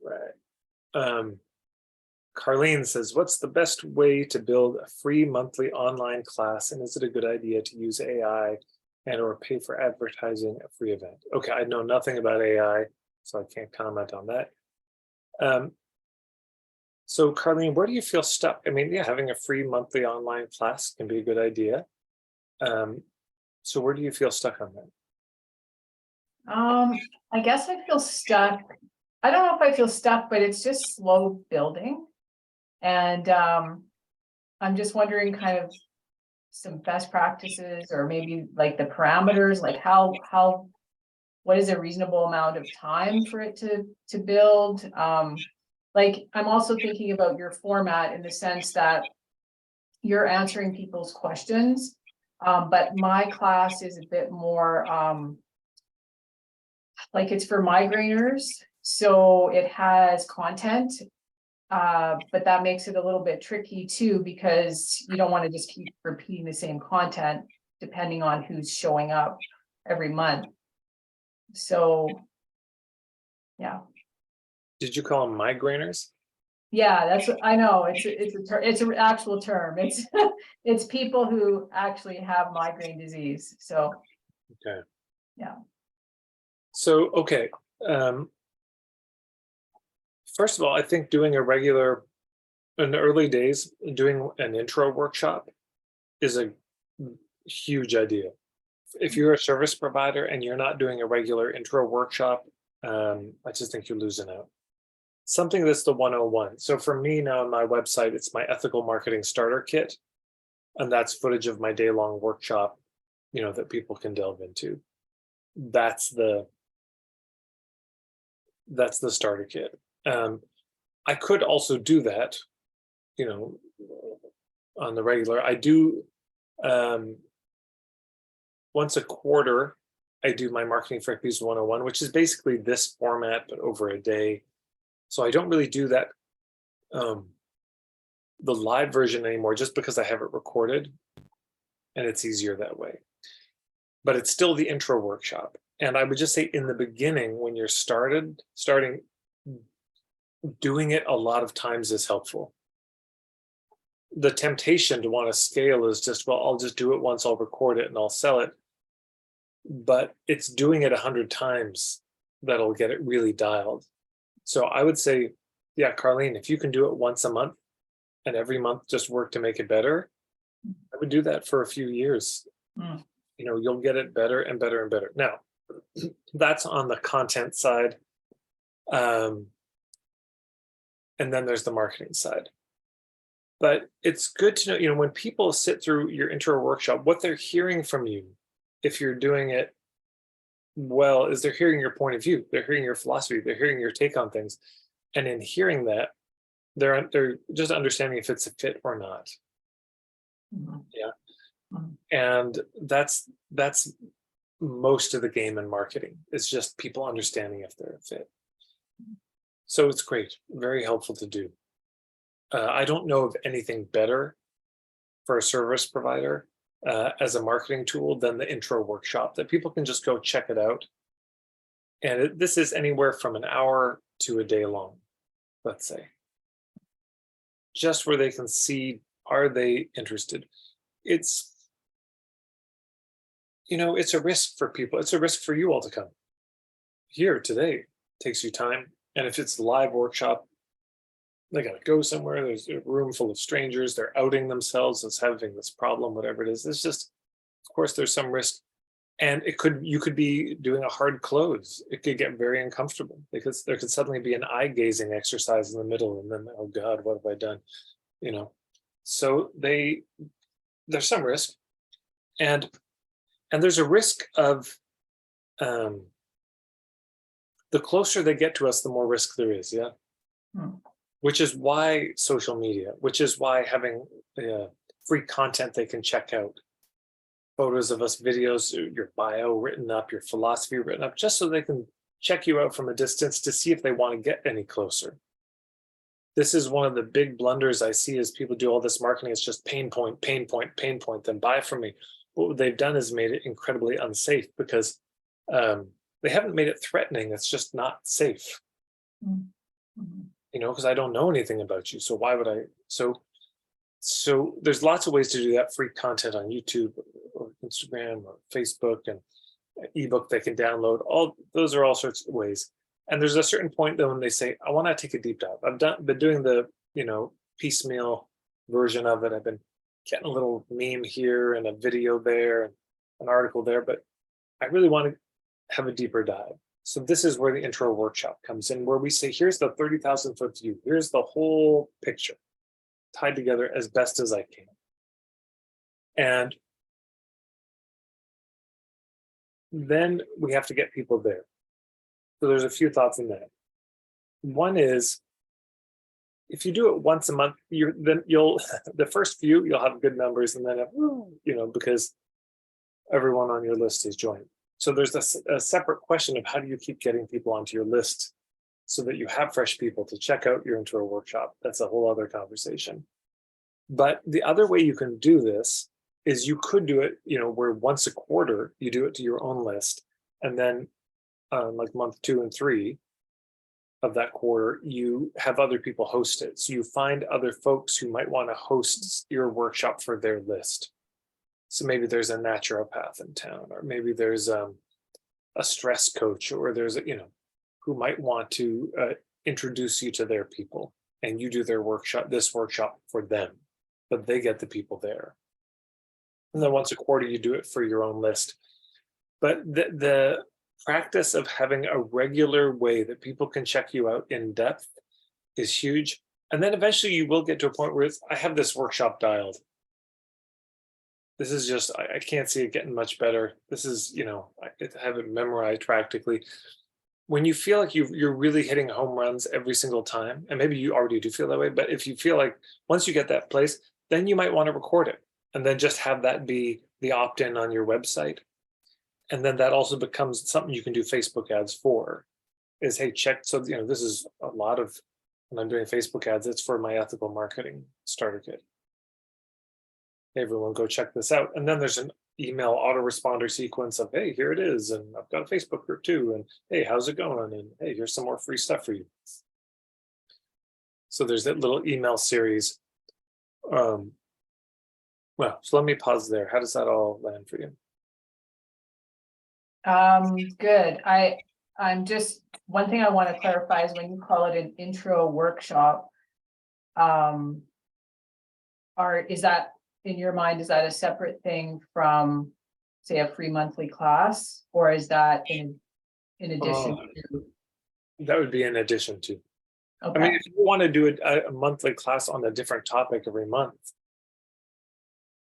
right. Carlene says, what's the best way to build a free monthly online class? And is it a good idea to use AI and or pay for advertising a free event? Okay, I know nothing about AI, so I can't comment on that. So Carlene, where do you feel stuck? I mean, yeah, having a free monthly online class can be a good idea. So where do you feel stuck on that? I guess I feel stuck. I don't know if I feel stuck, but it's just slow building. And I'm just wondering kind of some best practices, or maybe like the parameters, like what is a reasonable amount of time for it to build? Like I'm also thinking about your format in the sense that you're answering people's questions. But my class is a bit more like it's for migraineurs, so it has content, but that makes it a little bit tricky too, because you don't want to just keep repeating the same content depending on who's showing up every month. So yeah. Did you call them migraineurs? Yeah, that's what I know. It's an actual term. It's it's people who actually have migraine disease. So Okay. yeah. So, okay. First of all, I think doing a regular, in the early days, doing an intro workshop is a huge idea. If you're a service provider and you're not doing a regular intro workshop, I just think you're losing out. Something that's the 101. So for me now on my website, it's my ethical marketing starter kit. And that's footage of my day-long workshop, that people can delve into. That's the starter kit. I could also do that, on the regular. I do once a quarter, I do my Marketing for Hippies 101, which is basically this format, but over a day. So I don't really do that, the live version anymore, just because I have it recorded and it's easier that way. But it's still the intro workshop. And I would just say in the beginning, when you're starting, doing it a lot of times is helpful. The temptation to want to scale is just, well, I'll just do it once, I'll record it and I'll sell it. But it's doing it 100 times that'll get it really dialed. So I would say, yeah, Carlene, if you can do it once a month and every month just work to make it better, I would do that for a few years. You'll get it better and better and better. Now, that's on the content side. And then there's the marketing side. But it's good to know, when people sit through your intro workshop, what they're hearing from you, if you're doing it well, is they're hearing your point of view, they're hearing your philosophy, they're hearing your take on things. And in hearing that, they're just understanding if it's a fit or not. Yeah. And that's most of the game in marketing. It's just people understanding if they're a fit. So it's great, very helpful to do. I don't know of anything better for a service provider as a marketing tool than the intro workshop, that people can just go check it out. And this is anywhere from an hour to a day long, let's say. Just where they can see, are they interested? It's a risk for people. It's a risk for you all to come here today. It takes you time. And if it's a live workshop, they got to go somewhere. There's a room full of strangers. They're outing themselves as having this problem, whatever it is. It's just, of course, there's some risk. And you could be doing a hard close. It could get very uncomfortable because there could suddenly be an eye gazing exercise in the middle. And then, oh God, what have I done? So there's some risk. And there's a risk of, the closer they get to us, the more risk there is. Yeah. Which is why social media, which is why having free content they can check out, photos of us, videos, your bio written up, your philosophy written up, just so they can check you out from a distance to see if they want to get any closer. This is one of the big blunders I see as people do all this marketing. It's just pain point, pain point, pain point, then buy from me. What they've done is made it incredibly unsafe because they haven't made it threatening. It's just not safe. Mhm. you know, because I don't know anything about you. So why would I? So there's lots of ways to do that. Free content on YouTube or Instagram or Facebook, and ebook they can download. All those are all sorts of ways. And there's a certain point though when they say, I want to take a deep dive. Been doing the, piecemeal version of it. I've been getting a little meme here and a video there and an article there, but I really want to have a deeper dive. So this is where the intro workshop comes in, where we say, here's the 30,000-foot view. Here's the whole picture tied together as best as I can. And then we have to get people there. So there's a few thoughts in that. One is, if you do it once a month, you'll the first few you'll have good numbers, and then because everyone on your list is joined. So there's a separate question of how do you keep getting people onto your list so that you have fresh people to check out your intro workshop. That's a whole other conversation. But the other way you can do this is you could do it, where once a quarter you do it to your own list, and then like month 2 and 3 of that quarter, you have other people host it. So you find other folks who might want to host your workshop for their list. So maybe there's a naturopath in town, or maybe there's a stress coach, or there's who might want to introduce you to their people, and you do this workshop for them, but they get the people there. And then once a quarter, you do it for your own list. But the practice of having a regular way that people can check you out in depth is huge. And then eventually you will get to a point where I have this workshop dialed. This is just, I can't see it getting much better. This is, I have it memorized practically. When you feel like you're really hitting home runs every single time, and maybe you already do feel that way, but if you feel like once you get that place, then you might want to record it and then just have that be the opt-in on your website. And then that also becomes something you can do Facebook ads for, is, hey, check. So, this is a lot of, when I'm doing Facebook ads, it's for my ethical marketing starter kit. Hey, everyone, go check this out. And then there's an email autoresponder sequence of, hey, here it is. And I've got a Facebook group too. And hey, how's it going? And hey, here's some more free stuff for you. So there's that little email series. So let me pause there. How does that all land for you? Good. I'm just, one thing I want to clarify is when you call it an intro workshop, is that, in your mind, is that a separate thing from, say, a free monthly class, or is that in addition to? That would be in addition to. Okay. I mean, if you want to do a monthly class on a different topic every month,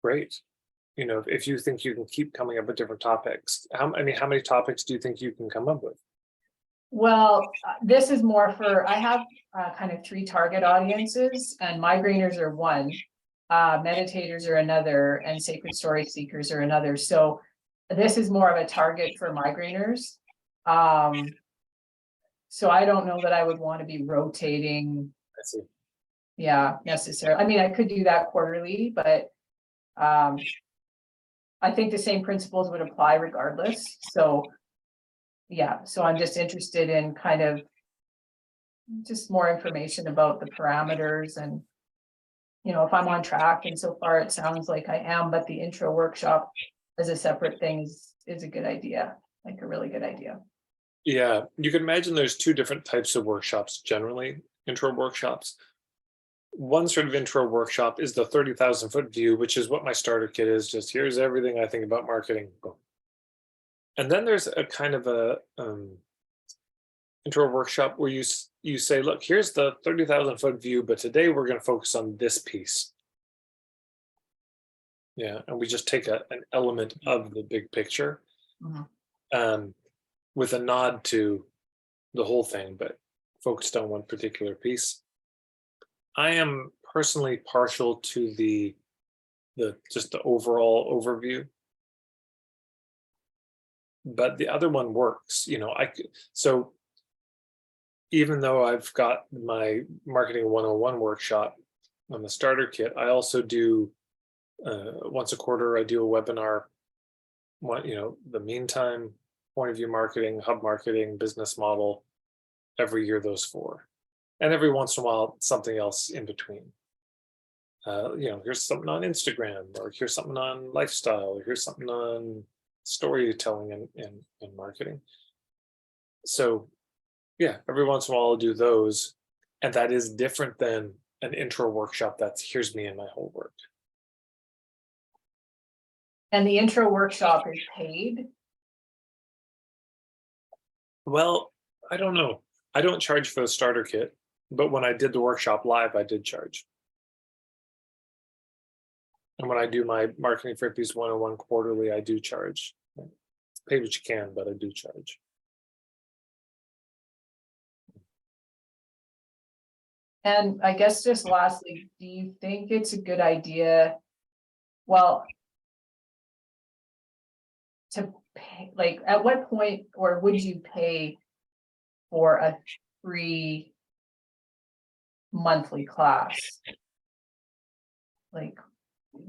great. If you think you can keep coming up with different topics, how many topics do you think you can come up with? Well, this is more for, I have kind of 3 target audiences, and migraineurs are one, meditators are another, and sacred story seekers are another. So this is more of a target for migraineurs. So I don't know that I would want to be rotating. I see. Yeah, necessarily. I mean, I could do that quarterly, but I think the same principles would apply regardless. So yeah, so I'm just interested in kind of just more information about the parameters, and if I'm on track, and so far it sounds like I am, but the intro workshop as a separate thing is a good idea, like a really good idea. Yeah, you can imagine there's 2 different types of workshops generally, intro workshops. One sort of intro workshop is the 30,000-foot view, which is what my starter kit is. Just here's everything I think about marketing. Boom. And then there's a kind of a intro workshop where you say, look, here's the 30,000-foot view, but today we're going to focus on this piece. Yeah, and we just take an element of the big picture, with a nod to the whole thing, but focused on one particular piece. I am personally partial to the overall overview, but the other one works. So even though I've got my marketing 101 workshop on the starter kit, I also do once a quarter I do a webinar. The meantime, point of view marketing, hub marketing, business model, every year those 4. And every once in a while, something else in between. Here's something on Instagram, or here's something on lifestyle, or here's something on storytelling and marketing. So yeah, every once in a while I'll do those. And that is different than an intro workshop that's here's me and my whole work. And the intro workshop is paid? Well, I don't know. I don't charge for the starter kit, but when I did the workshop live, I did charge. And when I do my Marketing for Hippies 101 quarterly, I do charge. Pay what you can, but I do charge. And I guess just lastly, do you think it's a good idea? Well, to pay, like, at what point, or would you pay for a free monthly class? Like,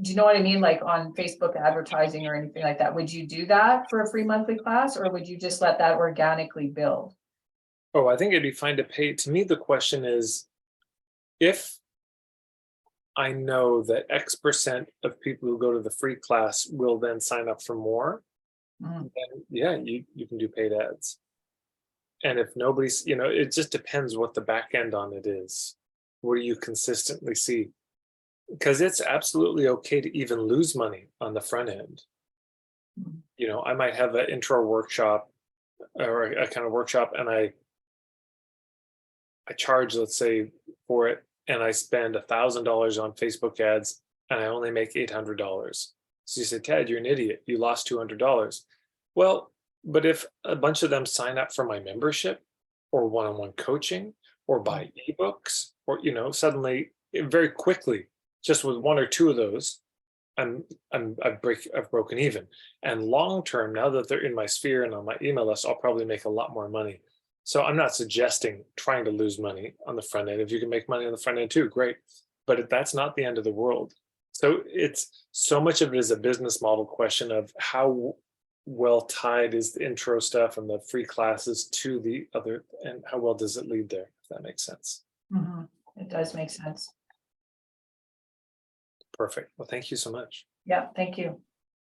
do you know what I mean? Like on Facebook advertising or anything like that, would you do that for a free monthly class, or would you just let that organically build? Oh, I think it'd be fine to pay. To me, the question is, if I know that X% of people who go to the free class will then sign up for more, Mm. then yeah, you can do paid ads. And if nobody's, it just depends what the back end on it is. What do you consistently see? Because it's absolutely okay to even lose money on the front end. Mm. I might have an intro workshop or a kind of workshop, and I charge, let's say, for it, and I spend $1,000 on Facebook ads, and I only make $800. So you say, Ted, you're an idiot. You lost $200. Well, but if a bunch of them sign up for my membership or one-on-one coaching or buy ebooks, or suddenly, very quickly, just with one or two of those, I've broken even. And long term, now that they're in my sphere and on my email list, I'll probably make a lot more money. So I'm not suggesting trying to lose money on the front end. If you can make money on the front end too, great. But that's not the end of the world. So it's so much of it is a business model question of how well tied is the intro stuff and the free classes to the other, and how well does it lead there, if that makes sense. Mm-hmm. It does make sense. Perfect. Well, thank you so much. Yeah, thank you.